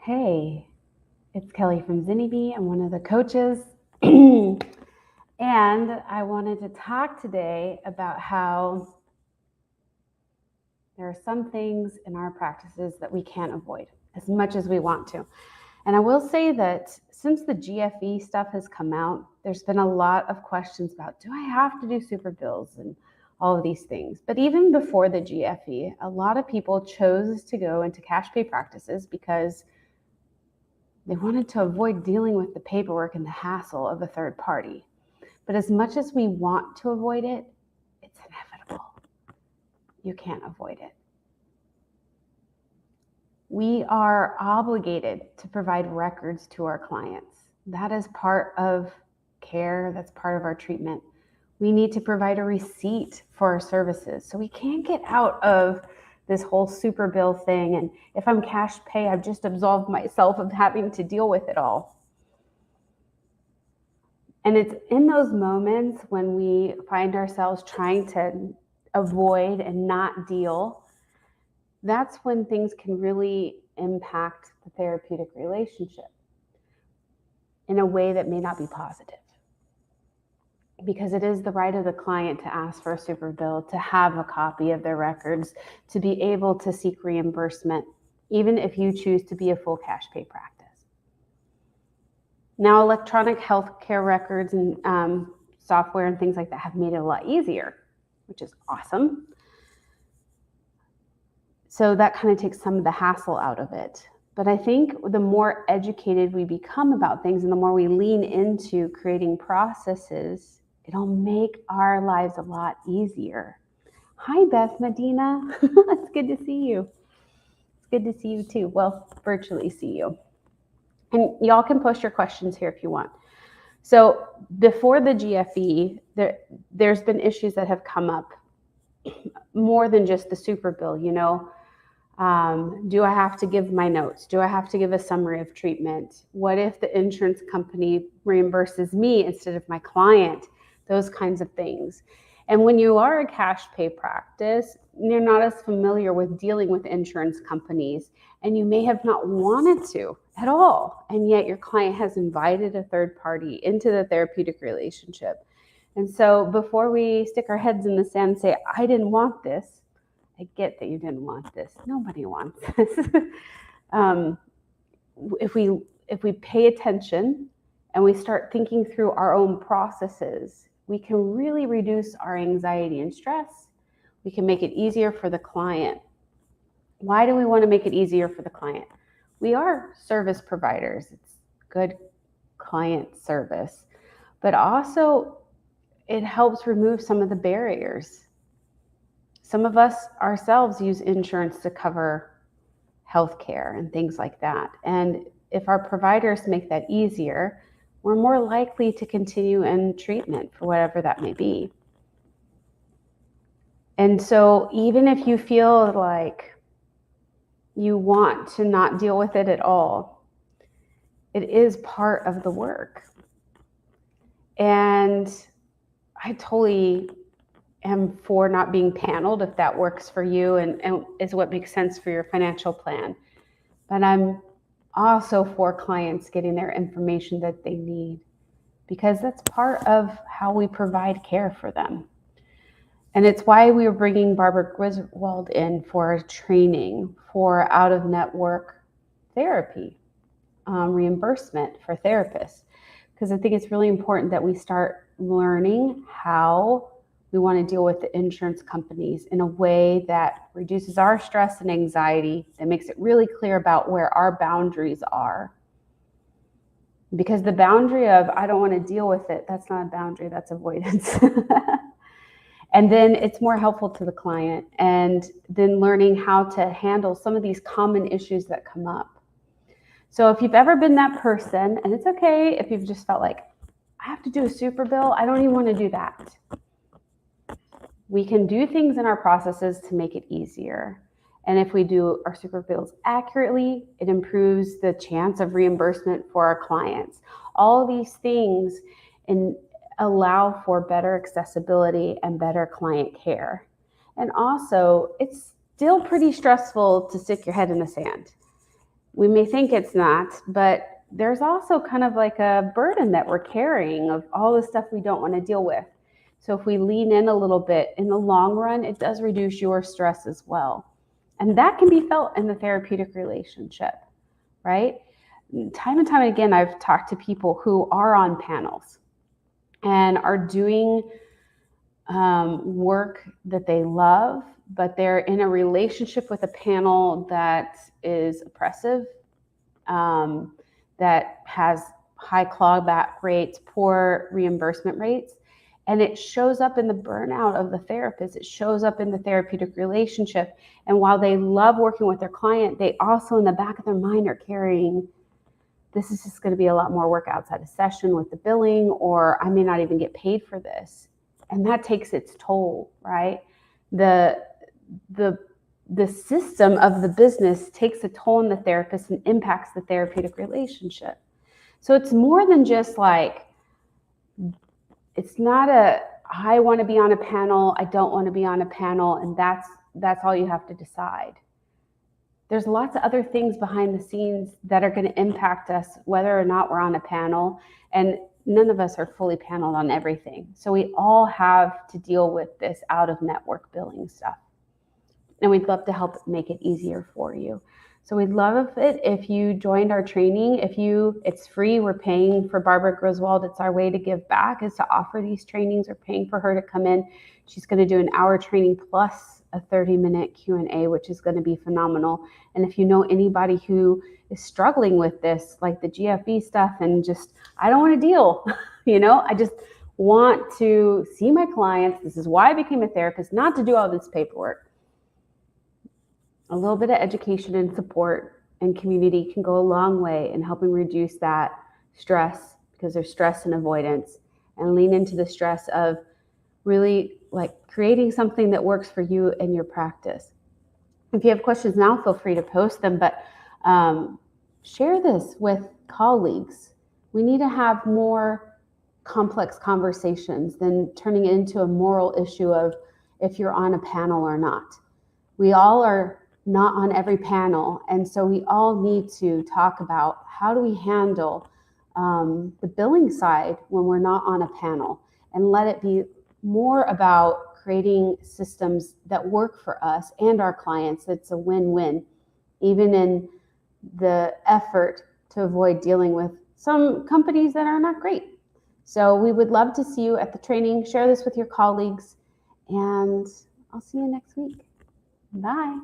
Hey, it's Kelly from Zinniebee. I'm one of the coaches. And I wanted to talk today about how there are some things in our practices that we can't avoid as much as we want to. And I will say that since the GFE stuff has come out, there's been a lot of questions about, do I have to do superbills and all of these things? But even before the GFE, a lot of people chose to go into cash pay practices because they wanted to avoid dealing with the paperwork and the hassle of a third party. But as much as we want to avoid it, it's inevitable. You can't avoid it. We are obligated to provide records to our clients. That is part of care, that's part of our treatment. We need to provide a receipt for our services. So we can't get out of this whole super bill thing. And if I'm cash pay, I've just absolved myself of having to deal with it all. And it's in those moments when we find ourselves trying to avoid and not deal, that's when things can really impact the therapeutic relationship in a way that may not be positive. Because it is the right of the client to ask for a super bill, to have a copy of their records, to be able to seek reimbursement, even if you choose to be a full cash pay practice. Now, electronic healthcare records and software and things like that have made it a lot easier, which is awesome. So that kind of takes some of the hassle out of it. But I think the more educated we become about things and the more we lean into creating processes, it'll make our lives a lot easier. Hi, Beth Medina. It's good to see you. It's good to see you too. Well, virtually see you. And y'all can post your questions here if you want. So before the GFE, there's been issues that have come up more than just the super bill, you know. Do I have to give my notes? Do I have to give a summary of treatment? What if the insurance company reimburses me instead of my client? Those kinds of things. And when you are a cash pay practice, you're not as familiar with dealing with insurance companies, and you may have not wanted to at all. And yet your client has invited a third party into the therapeutic relationship. And so before we stick our heads in the sand and say, I didn't want this, I get that you didn't want this. Nobody wants this. If we pay attention and we start thinking through our own processes, we can really reduce our anxiety and stress. We can make it easier for the client. Why do we want to make it easier for the client? We are service providers. It's good client service, but also it helps remove some of the barriers. Some of us ourselves use insurance to cover healthcare and things like that. And if our providers make that easier, we're more likely to continue in treatment for whatever that may be. And so even if you feel like you want to not deal with it at all, it is part of the work. And I totally am for not being paneled if that works for you and is what makes sense for your financial plan. But I'm also for clients getting their information that they need, because that's part of how we provide care for them. And it's why we are bringing Barbara Griswold in for a training for out-of-network therapy, reimbursement for therapists, because I think it's really important that we start learning how we want to deal with the insurance companies in a way that reduces our stress and anxiety, that makes it really clear about where our boundaries are. Because the boundary of, I don't want to deal with it, that's not a boundary, that's avoidance. And then it's more helpful to the client. And then learning how to handle some of these common issues that come up. So if you've ever been that person, and it's okay if you've just felt like, I have to do a super bill, I don't even want to do that. We can do things in our processes to make it easier. And if we do our super bills accurately, it improves the chance of reimbursement for our clients. All these things allow for better accessibility and better client care. And also, it's still pretty stressful to stick your head in the sand. we may think it's not, but there's also kind of like a burden that we're carrying of all the stuff we don't want to deal with. So if we lean in a little bit, in the long run, it does reduce your stress as well. And that can be felt in the therapeutic relationship, right? Time and time again, I've talked to people who are on panels and are doing work that they love, but they're in a relationship with a panel that is oppressive, that has high clawback rates, poor reimbursement rates. And it shows up in the burnout of the therapist. It shows up in the therapeutic relationship. And while they love working with their client, they also in the back of their mind are carrying, this is just going to be a lot more work outside of session with the billing, or I may not even get paid for this. And that takes its toll, right? The system of the business takes a toll on the therapist and impacts the therapeutic relationship. So it's more than just like, it's not a, I want to be on a panel, I don't want to be on a panel, and that's all you have to decide. There's lots of other things behind the scenes that are going to impact us whether or not we're on a panel, and none of us are fully paneled on everything. So we all have to deal with this out-of-network billing stuff. And we'd love to help make it easier for you. So we'd love it if you joined our training. It's free. We're paying for Barbara Griswold. It's our way to give back, is to offer these trainings. We're paying for her to come in. She's going to do an hour training plus a 30-minute Q&A, which is going to be phenomenal. And if you know anybody who is struggling with this, like the GFB stuff, and just, I don't want to deal, I just want to see my clients. This is why I became a therapist, not to do all this paperwork. A little bit of education and support and community can go a long way in helping reduce that stress, because there's stress and avoidance, and lean into the stress of really like creating something that works for you and your practice. If you have questions now, feel free to post them, but share this with colleagues. We need to have more complex conversations than turning it into a moral issue of if you're on a panel or not. We all are not on every panel, and so we all need to talk about how do we handle the billing side when we're not on a panel, and let it be more about creating systems that work for us and our clients. It's a win-win, even in the effort to avoid dealing with some companies that are not great. So we would love to see you at the training. Share this with your colleagues, and I'll see you next week. Bye.